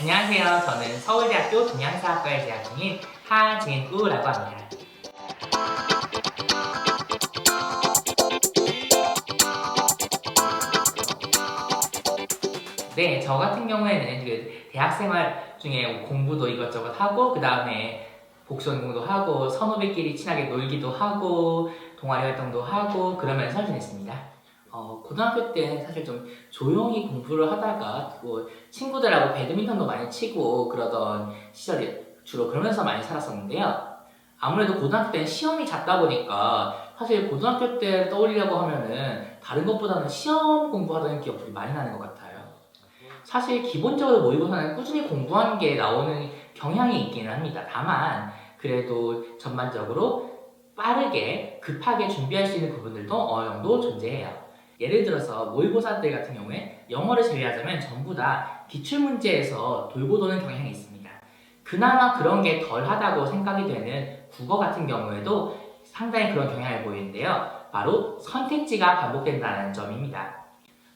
안녕하세요. 저는 서울대학교 동양사학과에 재학 중인 하진우라고 합니다. 네, 저 같은 경우에는 그 대학생활 중에 공부도 이것저것 하고 그 다음에 복수 공부도 하고 선후배끼리 친하게 놀기도 하고 동아리 활동도 하고 그러면서 지냈습니다. 고등학교 때 사실 좀 조용히 공부를 하다가 뭐 친구들하고 배드민턴도 많이 치고 그러던 시절이 주로 그러면서 많이 살았었는데요. 아무래도 고등학교 때는 시험이 잦다 보니까 사실 고등학교 때 떠올리려고 하면은 다른 것보다는 시험 공부하던 기억들이 많이 나는 것 같아요. 사실 기본적으로 모의고사는 꾸준히 공부하는 게 나오는 경향이 있기는 합니다. 다만 그래도 전반적으로 빠르게 급하게 준비할 수 있는 부분들도 어느 정도 존재해요. 예를 들어서 모의고사들 같은 경우에 영어를 제외하자면 전부 다 기출문제에서 돌고 도는 경향이 있습니다. 그나마 그런 게 덜하다고 생각이 되는 국어 같은 경우에도 상당히 그런 경향을 보이는데요. 바로 선택지가 반복된다는 점입니다.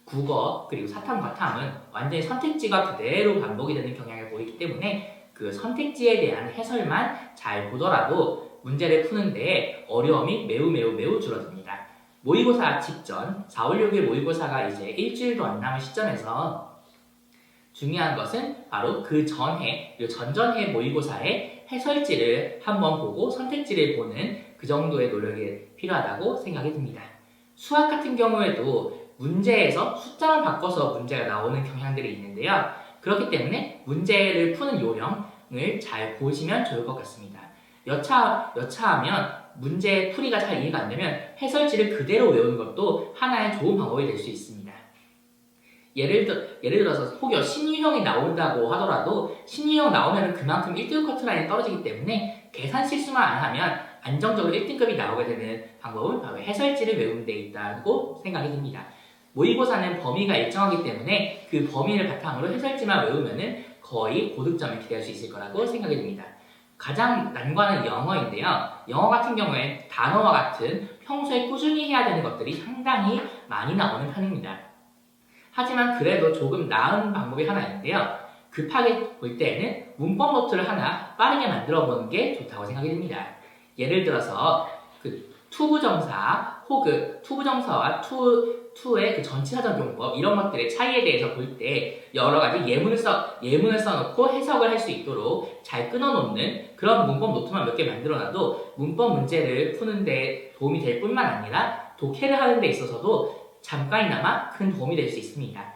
국어 그리고 사탐, 과탐은 완전히 선택지가 그대로 반복이 되는 경향을 보이기 때문에 그 선택지에 대한 해설만 잘 보더라도 문제를 푸는데 어려움이 매우 줄어듭니다. 모의고사 직전 4, 5, 6일 모의고사가 이제 일주일도 안 남은 시점에서 중요한 것은 바로 그 전해, 그리고 전전해 모의고사의 해설지를 한번 보고 선택지를 보는 그 정도의 노력이 필요하다고 생각이 듭니다. 수학 같은 경우에도 문제에서 숫자만 바꿔서 문제가 나오는 경향들이 있는데요. 그렇기 때문에 문제를 푸는 요령을 잘 보시면 좋을 것 같습니다. 여차하면 문제 풀이가 잘 이해가 안 되면 해설지를 그대로 외우는 것도 하나의 좋은 방법이 될 수 있습니다. 예를 들어서 혹여 신유형이 나온다고 하더라도 신유형 나오면 그만큼 1등 커트라인이 떨어지기 때문에 계산 실수만 안 하면 안정적으로 1등급이 나오게 되는 방법은 바로 해설지를 외우는 데 있다고 생각이 듭니다. 모의고사는 범위가 일정하기 때문에 그 범위를 바탕으로 해설지만 외우면 거의 고득점을 기대할 수 있을 거라고 생각이 듭니다. 가장 난관은 영어인데요. 영어 같은 경우에 단어와 같은 평소에 꾸준히 해야 되는 것들이 상당히 많이 나오는 편입니다. 하지만 그래도 조금 나은 방법이 하나 있는데요. 급하게 볼 때에는 문법 노트를 하나 빠르게 만들어 보는 게 좋다고 생각이 듭니다. 예를 들어서 그 투부정사 혹은 투부정사와 투의 그 전치사적용법 이런 것들의 차이에 대해서 볼 때 여러 가지 예문을 써놓고 해석을 할 수 있도록 잘 끊어놓는 그런 문법 노트만 몇 개 만들어놔도 문법 문제를 푸는데 도움이 될 뿐만 아니라 독해를 하는 데 있어서도 잠깐이나마 큰 도움이 될 수 있습니다.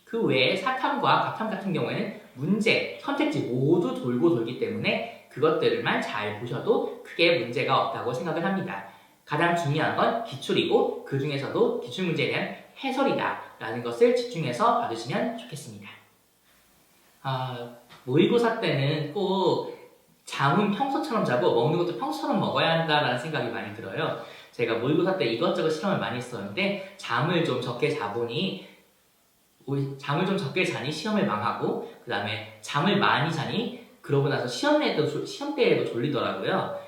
그 외에 사탐과 과탐 같은 경우에는 문제, 선택지 모두 돌고 돌기 때문에 그것들만 잘 보셔도 크게 문제가 없다고 생각을 합니다. 가장 중요한 건 기출이고 그 중에서도 기출문제에 대한 해설이다 라는 것을 집중해서 받으시면 좋겠습니다. 모의고사 때는 꼭 잠은 평소처럼 자고 먹는 것도 평소처럼 먹어야 한다라는 생각이 많이 들어요. 제가 모의고사 때 이것저것 실험을 많이 했었는데 잠을 좀 적게 자보니 잠을 좀 적게 자니 시험을 망하고 그 다음에 잠을 많이 자니 그러고 나서 시험 때에도 졸리더라고요.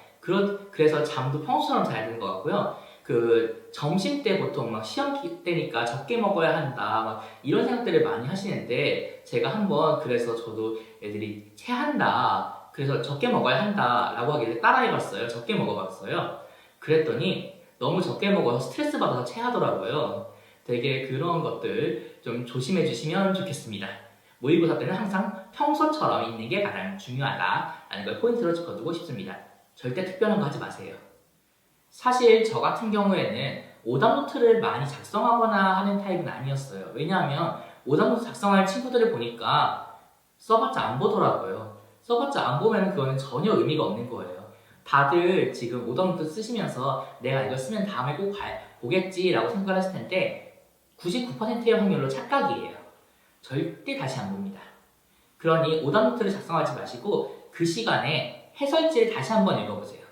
그래서 잠도 평소처럼 자야 되는 것 같고요. 그 점심 때 보통 막 시험 때니까 적게 먹어야 한다 막 이런 생각들을 많이 하시는데 제가 한번 그래서 저도 애들이 체한다 그래서 적게 먹어야 한다 라고 하길래 따라해봤어요. 적게 먹어봤어요. 그랬더니 너무 적게 먹어서 스트레스 받아서 체하더라고요. 되게 그런 것들 좀 조심해 주시면 좋겠습니다. 모의고사 때는 항상 평소처럼 있는 게 가장 중요하다라는 걸 포인트로 짚어두고 싶습니다. 절대 특별한 거 하지 마세요. 사실 저 같은 경우에는 오답노트를 많이 작성하거나 하는 타입은 아니었어요. 왜냐하면 오답노트 작성할 친구들을 보니까 써봤자 안 보더라고요. 써봤자 안 보면 그거는 전혀 의미가 없는 거예요. 다들 지금 오답노트 쓰시면서 내가 이거 쓰면 다음에 꼭 보겠지라고 생각을 하실 텐데 99%의 확률로 착각이에요. 절대 다시 안 봅니다. 그러니 오답노트를 작성하지 마시고 그 시간에 해설지를 다시 한번 읽어보세요.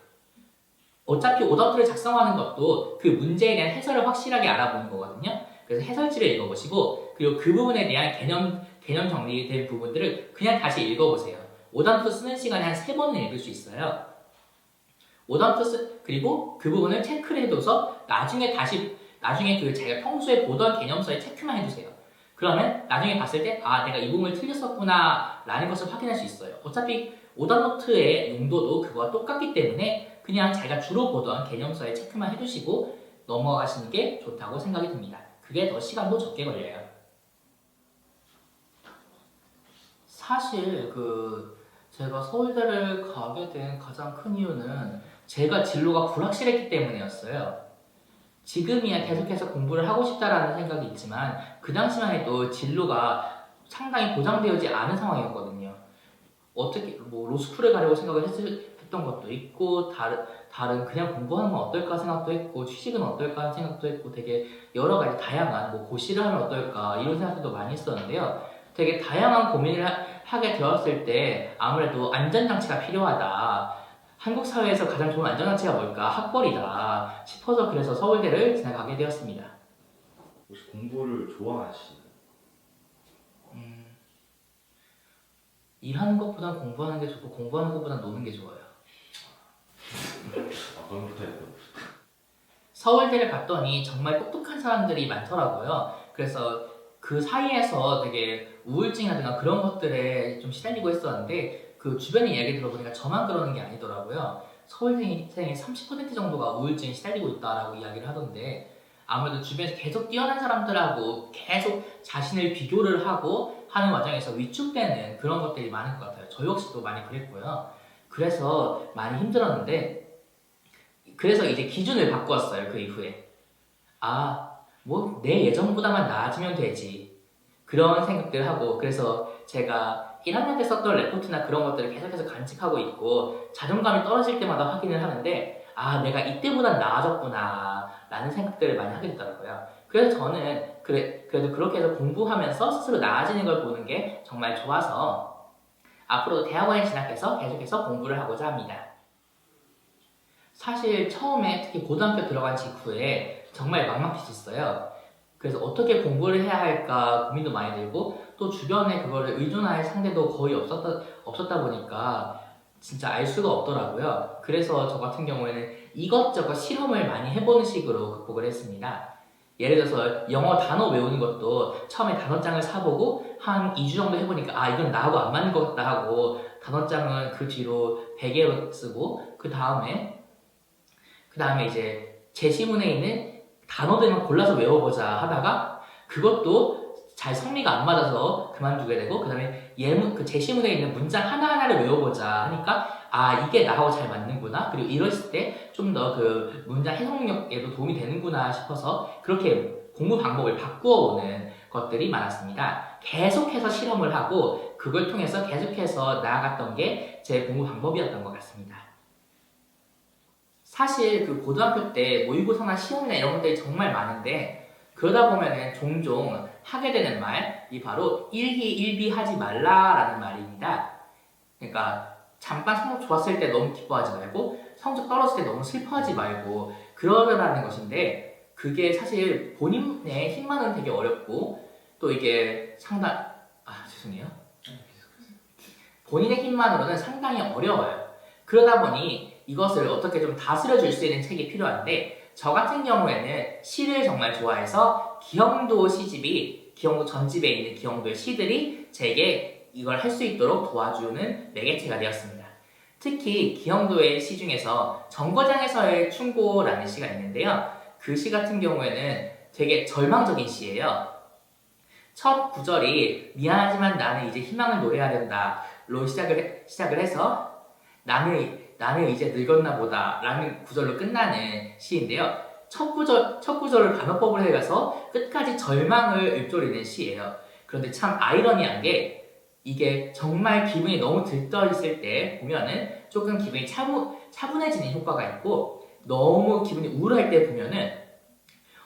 어차피 오답노트를 작성하는 것도 그 문제에 대한 해설을 확실하게 알아보는 거거든요. 그래서 해설지를 읽어보시고 그리고 그 부분에 대한 개념 정리된 부분들을 그냥 다시 읽어보세요. 오답노트 쓰는 시간에 한 3번은 읽을 수 있어요. 그리고 그 부분을 체크를 해둬서 나중에 그 자기가 평소에 보던 개념서에 체크만 해주세요. 그러면 나중에 봤을 때 아 내가 이 부분을 틀렸었구나 라는 것을 확인할 수 있어요. 어차피 오답노트의 용도도 그거와 똑같기 때문에 그냥 자기가 주로 보던 개념서에 체크만 해두시고 넘어가시는 게 좋다고 생각이 듭니다. 그게 더 시간도 적게 걸려요. 사실 제가 서울대를 가게 된 가장 큰 이유는 제가 진로가 불확실했기 때문이었어요. 지금이야 계속해서 공부를 하고 싶다라는 생각이 있지만 그 당시만 해도 진로가 상당히 보장되어지 않은 상황이었거든요. 어떻게 뭐 로스쿨에 가려고 생각을 했던 것도 있고 다른 그냥 공부하는 건 어떨까 생각도 했고 취직은 어떨까 하는 생각도 했고 되게 여러 가지 다양한 뭐 고시를 하면 어떨까 이런 생각도 많이 했었는데요. 되게 다양한 고민을 하게 되었을 때 아무래도 안전장치가 필요하다. 한국 사회에서 가장 좋은 안전장치가 뭘까? 학벌이다 싶어서 그래서 서울대를 진학하게 되었습니다. 혹시 공부를 좋아하시나요? 일하는 것보단 공부하는 게 좋고 공부하는 것보단 노는 게 좋아요. 그럼부터 해도 서울대를 갔더니 정말 똑똑한 사람들이 많더라고요. 그래서 그 사이에서 되게 우울증이라든가 그런 것들에 좀 시달리고 했었는데 그 주변에 이야기 들어보니까 저만 그러는 게 아니더라고요. 서울생의 30% 정도가 우울증에 시달리고 있다라고 이야기를 하던데 아무래도 주변에서 계속 뛰어난 사람들하고 계속 자신을 비교를 하고 하는 과정에서 위축되는 그런 것들이 많은 것 같아요. 저 역시도 많이 그랬고요. 그래서 많이 힘들었는데 그래서 이제 기준을 바꾸었어요. 그 이후에 뭐 내 예전보다만 나아지면 되지 그런 생각들을 하고 그래서 제가 1학년 때 썼던 레포트나 그런 것들을 계속해서 간직하고 있고 자존감이 떨어질 때마다 확인을 하는데 내가 이때보단 나아졌구나 라는 생각들을 많이 하게 되더라고요. 그래서 저는 그래도 그렇게 해서 공부하면서 스스로 나아지는 걸 보는 게 정말 좋아서 앞으로도 대학원에 진학해서 계속해서 공부를 하고자 합니다. 사실 처음에 특히 고등학교 들어간 직후에 정말 막막했었어요. 그래서 어떻게 공부를 해야 할까 고민도 많이 들고 또 주변에 그거를 의존할 상대도 거의 없었다 보니까 진짜 알 수가 없더라고요. 그래서 저 같은 경우에는 이것저것 실험을 많이 해보는 식으로 극복을 했습니다. 예를 들어서 영어 단어 외우는 것도 처음에 단어장을 사보고 한 2주 정도 해보니까 이건 나하고 안 맞는 것 같다 하고 단어장은 그 뒤로 베개로 쓰고 그 다음에 이제 제시문에 있는 단어들만 골라서 외워보자 하다가 그것도 잘 성미가 안 맞아서 그만두게 되고 그 다음에 그 제시문에 있는 문장 하나하나를 외워보자 하니까 이게 나하고 잘 맞는구나 그리고 이랬을 때 좀 더 그 문장 해석력에도 도움이 되는구나 싶어서 그렇게 공부 방법을 바꾸어 오는 것들이 많았습니다. 계속해서 실험을 하고 그걸 통해서 계속해서 나아갔던 게 제 공부 방법이었던 것 같습니다. 사실 그 고등학교 때 모의고사나 시험이나 이런 것들이 정말 많은데 그러다 보면은 종종 하게 되는 말이 바로 일희일비 하지 말라라는 말입니다. 그러니까 잠깐 성적 좋았을 때 너무 기뻐하지 말고 성적 떨어질 때 너무 슬퍼하지 말고 그러라는 것인데 그게 사실 본인의 힘만은 되게 어렵고 또 이게 죄송해요. 본인의 힘만으로는 상당히 어려워요. 그러다 보니 이것을 어떻게 좀 다스려 줄 수 있는 책이 필요한데 저 같은 경우에는 시를 정말 좋아해서 기영도 전집에 있는 기영도의 시들이 제게 이걸 할 수 있도록 도와주는 매개체가 되었습니다. 특히 기영도의 시 중에서 정거장에서의 충고라는 시가 있는데요. 그 시 같은 경우에는 되게 절망적인 시예요. 첫 구절이 미안하지만 나는 이제 희망을 노래해야 된다로 시작을 해서 나는 이제 늙었나 보다 라는 구절로 끝나는 시인데요. 첫 구절을 반어법을 해가서 끝까지 절망을 읊조리는 시예요. 그런데 참 아이러니한 게 이게 정말 기분이 너무 들떠있을 때 보면은 조금 기분이 차분해지는 효과가 있고 너무 기분이 우울할 때 보면은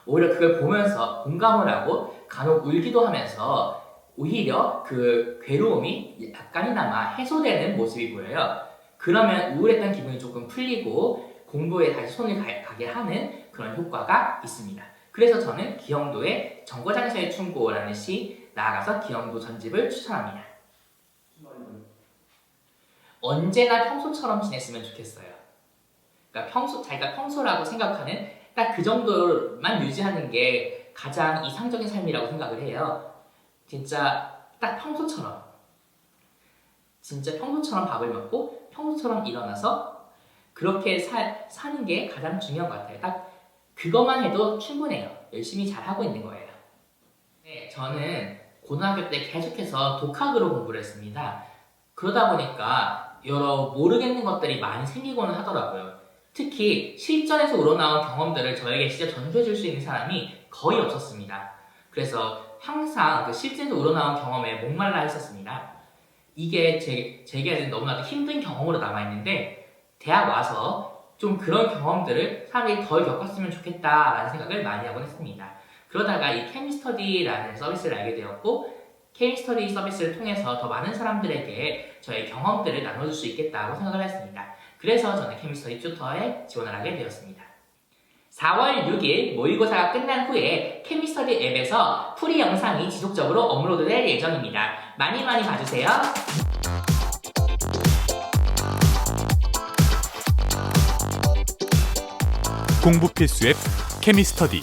오히려 그걸 보면서 공감을 하고 간혹 울기도 하면서 오히려 그 괴로움이 약간이나마 해소되는 모습이 보여요. 그러면 우울했던 기분이 조금 풀리고 공부에 다시 손을 가게 하는 그런 효과가 있습니다. 그래서 저는 기영도의 정거장에서의 충고라는 시 나아가서 기영도 전집을 추천합니다. 언제나 평소처럼 지냈으면 좋겠어요. 그러니까 자기가 평소라고 생각하는 딱 그 정도만 유지하는 게 가장 이상적인 삶이라고 생각을 해요. 진짜 딱 평소처럼 밥을 먹고 평소처럼 일어나서 그렇게 사는 게 가장 중요한 것 같아요. 딱 그것만 해도 충분해요. 열심히 잘하고 있는 거예요. 네, 저는 고등학교 때 계속해서 독학으로 공부를 했습니다. 그러다 보니까 여러 모르겠는 것들이 많이 생기고는 하더라고요. 특히 실전에서 우러나온 경험들을 저에게 진짜 전수해 줄 수 있는 사람이 거의 없었습니다. 그래서 항상 그 실전에서 우러나온 경험에 목말라 했었습니다. 이게 제게는 너무나도 힘든 경험으로 남아있는데 대학 와서 좀 그런 경험들을 사람들이 덜 겪었으면 좋겠다라는 생각을 많이 하곤 했습니다. 그러다가 이 케미스터디라는 서비스를 알게 되었고 케미스터디 서비스를 통해서 더 많은 사람들에게 저의 경험들을 나눠줄 수 있겠다고 생각을 했습니다. 그래서 저는 케미스터디 튜터에 지원을 하게 되었습니다. 4월 6일 모의고사가 끝난 후에 케미스터디 앱에서 풀이 영상이 지속적으로 업로드될 예정입니다. 많이 봐주세요. 공부 필수 앱 케미스터디